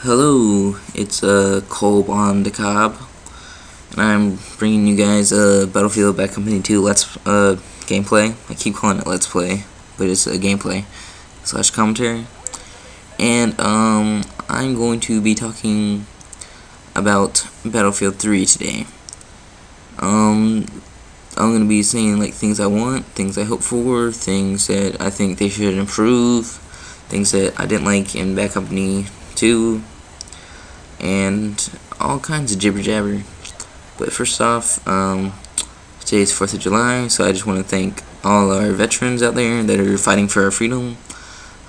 Hello, it's Cole on the Cobb, and I'm bringing you guys Battlefield Bad Company 2 gameplay. I keep calling it Let's Play, but it's a gameplay slash commentary. And I'm going to be talking about Battlefield 3 today. I'm going to be saying like things I want, things I hope for, things that I think they should improve, things that I didn't like in Bad Company 2, and all kinds of jibber jabber. But first off, today's 4th of July, so I just want to thank all our veterans out there that are fighting for our freedom.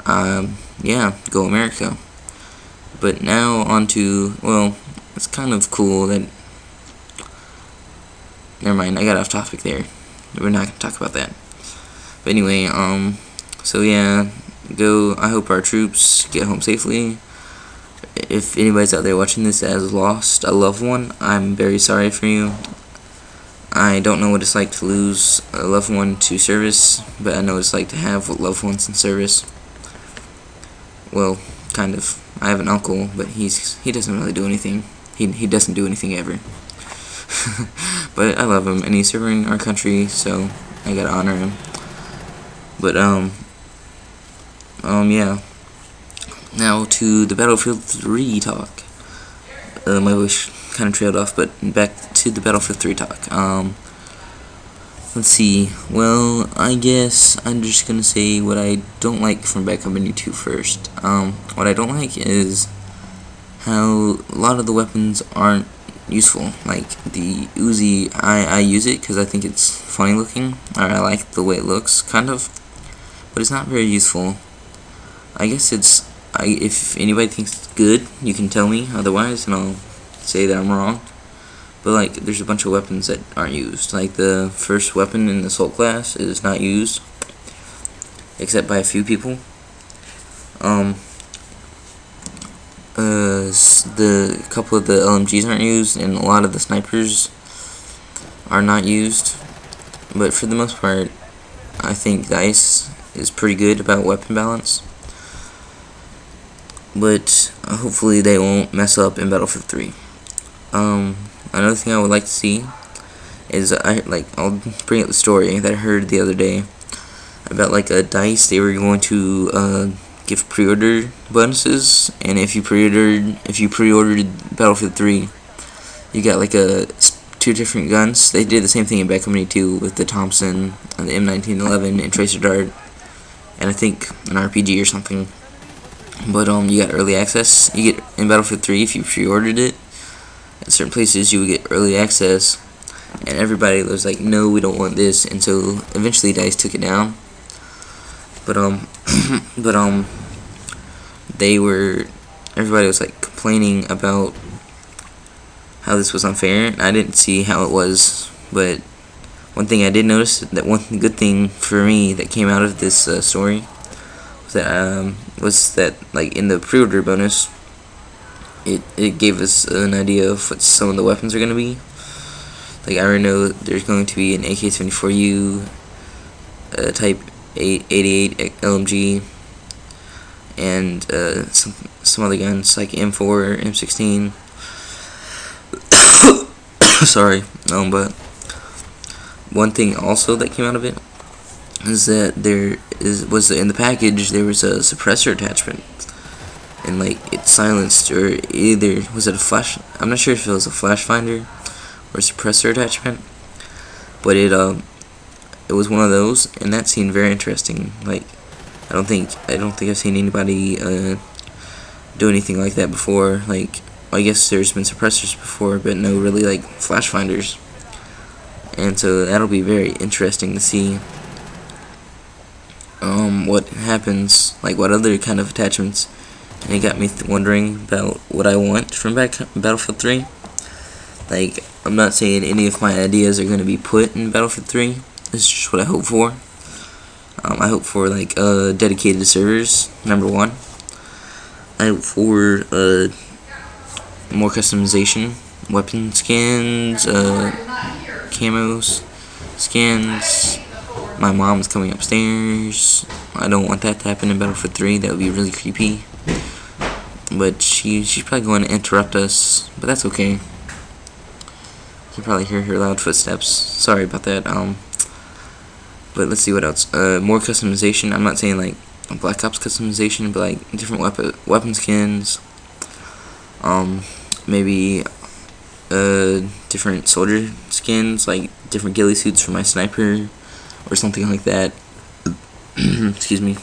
Yeah, go America. But now on to, well, it's kind of cool that, never mind, I got off topic there. We're not going to talk about that. But anyway, so yeah, I hope our troops get home safely. If anybody's out there watching this that has lost a loved one, I'm very sorry for you. I don't know what it's like to lose a loved one to service, but I know what it's like to have loved ones in service. Well, kind of. I have an uncle, but he doesn't really do anything. He doesn't do anything ever. But I love him, and he's serving our country, so I gotta honor him. But yeah. Now to the Battlefield 3 talk. My voice kind of trailed off, but back to the Battlefield 3 talk. Let's see. Well, I guess I'm just gonna say what I don't like from Bad Company 2 first. What I don't like is how a lot of the weapons aren't useful. Like the Uzi, I use it because I think it's funny looking, or I like the way it looks, kind of, but it's not very useful. I guess if anybody thinks it's good, you can tell me otherwise, and I'll say that I'm wrong. But like, there's a bunch of weapons that aren't used. Like the first weapon in the Assault class is not used, except by a few people. The couple of the LMGs aren't used, and a lot of the snipers are not used. But for the most part, I think DICE is pretty good about weapon balance. But hopefully they won't mess up in Battlefield 3. Another thing I would like to see is I'll bring up the story that I heard the other day about like a DICE. They were going to give pre-order bonuses, and if you pre-ordered Battlefield 3, you got like two different guns. They did the same thing in Bad Company 2 with the Thompson and the M1911 and Tracer Dart, and I think an RPG or something. But you got early access. You get in Battlefield 3 if you pre-ordered it. At certain places you would get early access, and everybody was like, no, we don't want this, and so eventually DICE took it down. But everybody was like complaining about how this was unfair, and I didn't see how it was. But one thing I did notice, that one good thing for me that came out of this story was that like in the pre-order bonus, it gave us an idea of what some of the weapons are going to be. Like I already know there's going to be an AK-74U, Type 88 LMG, and some other guns like M4, M16. Sorry, but one thing also that came out of it is that in the package there was a suppressor attachment, and like it silenced, or either was it a flash, I'm not sure if it was a flash finder or a suppressor attachment, but it was one of those, and that seemed very interesting. Like I don't think I've seen anybody do anything like that before. Like I guess there's been suppressors before, but no really like flash finders, and so that'll be very interesting to see what happens, like what other kind of attachments. And it got me wondering about what I want from Battlefield 3. Like, I'm not saying any of my ideas are going to be put in Battlefield 3. This is just what I hope for. I hope for like dedicated servers, number one. I hope for more customization, weapon skins, camos, skins. My mom's coming upstairs. I don't want that to happen in Battlefield 3. That would be really creepy. but she's probably going to interrupt us, but that's okay. You can probably hear her loud footsteps. Sorry about that. But let's see what else. More customization. I'm not saying like Black Ops customization, but like different weapon skins. Maybe different soldier skins, like different ghillie suits for my sniper, or something like that. Excuse me.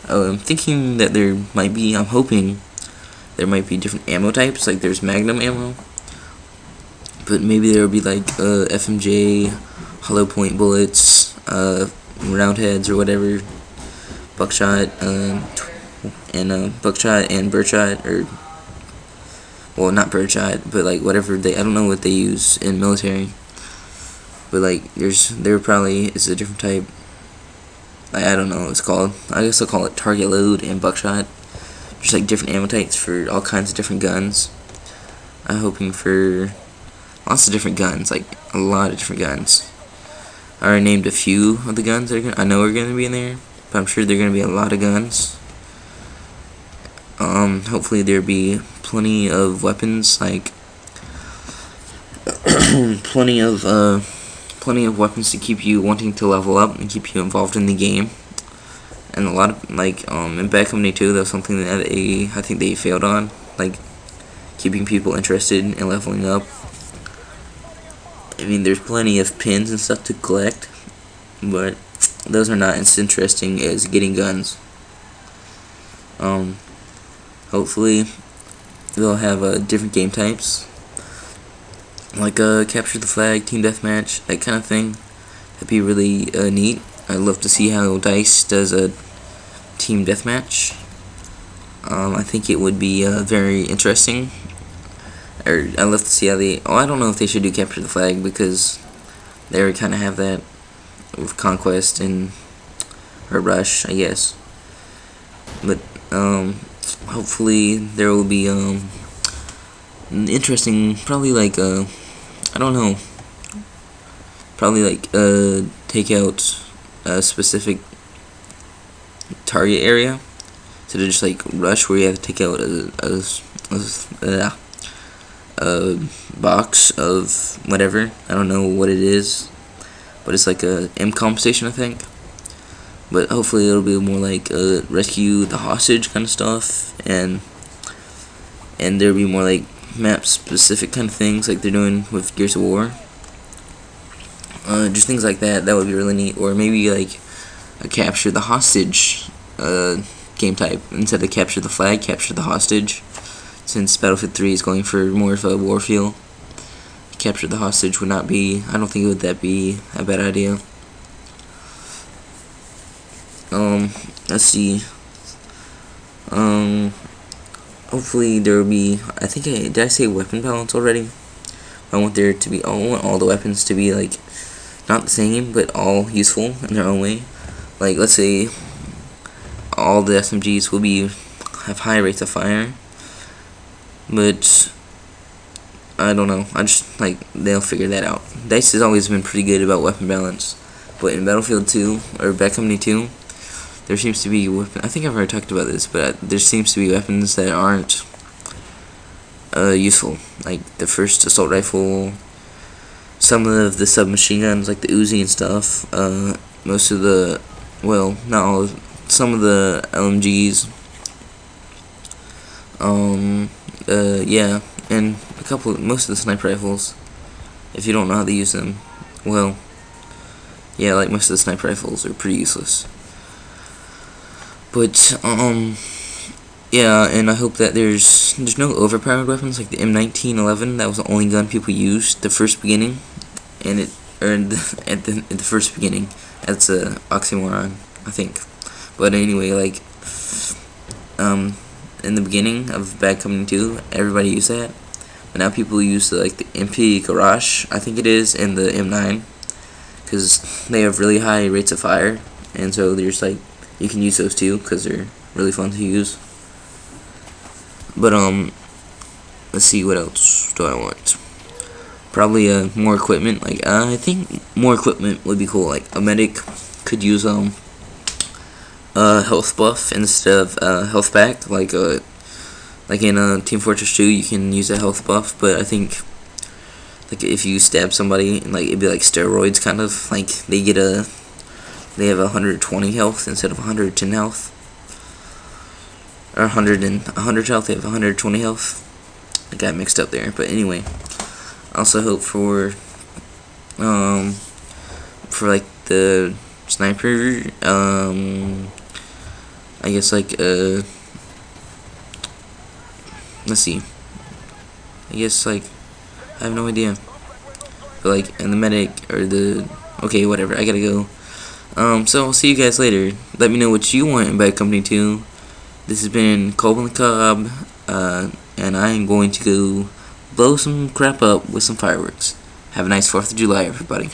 I'm thinking that I'm hoping there might be different ammo types, like there's Magnum ammo, but maybe there will be like FMJ, hollow point bullets, round heads or whatever, buckshot, and buckshot and birdshot, or well, not birdshot, but like whatever I don't know what they use in military, but like there probably is a different type. I don't know what it's called. I guess I'll call it target load and buckshot. Just like different ammo types for all kinds of different guns. I'm hoping for lots of different guns, like a lot of different guns. I already named a few of the guns that I know are going to be in there, but I'm sure there are going to be a lot of guns. Hopefully there'll be plenty of weapons, like plenty of weapons to keep you wanting to level up and keep you involved in the game. And a lot of, like, in Bad Company 2, that was something that I think they failed on, like, keeping people interested in leveling up. I mean, there's plenty of pins and stuff to collect, but those are not as interesting as getting guns. Hopefully, they'll have different game types, like capture the flag, team deathmatch, that kind of thing. That'd be really neat. I'd love to see how DICE does a team deathmatch. I think it would be very interesting. Or I'd love to see how they. I don't know if they should do capture the flag, because they already kind of have that with Conquest and Rush, I guess. But hopefully there will be interesting, probably like I don't know, probably like take out a specific target area, so to just like Rush, where you have to take out a box of whatever. I don't know what it is, but it's like a MCOM station, I think. But hopefully it'll be more like rescue the hostage kind of stuff, and there'll be more like map specific kind of things, like they're doing with Gears of War. Just things like that. That would be really neat. Or maybe like a capture the hostage game type, instead of capture the flag, capture the hostage. Since Battlefield 3 is going for more of a war feel, capture the hostage would not be. I don't think that be a bad idea. Let's see. Hopefully there will be. I think did I say weapon balance already? I want there to be. I want all the weapons to be like not the same, but all useful in their own way. Like let's say all the SMGs will have high rates of fire, but I don't know. I just like they'll figure that out. DICE has always been pretty good about weapon balance, but in Battlefield 2 or Bad Company 2. There seems to be I think I've already talked about this, but there seems to be weapons that aren't useful. Like the first assault rifle, some of the submachine guns, like the Uzi and stuff. Most of the, well, not all. Some of the LMGs. Yeah, and most of the sniper rifles. If you don't know how to use them, well, yeah, like most of the sniper rifles are pretty useless. But yeah, and I hope that there's no overpowered weapons like the M1911. That was the only gun people used the first beginning, and at the first beginning. That's a oxymoron, I think. But anyway, like in the beginning of Bad Company 2, everybody used that. But now people use like the MP Garage, I think it is, and the M9, because they have really high rates of fire, and so there's like. You can use those too, because they're really fun to use. But let's see, what else do I want? Probably more equipment. Like I think more equipment would be cool. Like a medic could use health buff instead of health pack, like Like in Team Fortress 2, you can use a health buff, but I think like if you stab somebody, like it'd be like steroids kind of. Like they have 120 health instead of 110 health, or 100 health. They have 120 health. I got mixed up there, but anyway. I also hope for like the sniper, I guess like let's see. I guess like I have no idea. But like and the medic or the okay, whatever. I gotta go. So I'll see you guys later. Let me know what you want in Bad Company 2. This has been Cob on the Cob, and I am going to go blow some crap up with some fireworks. Have a nice 4th of July, everybody.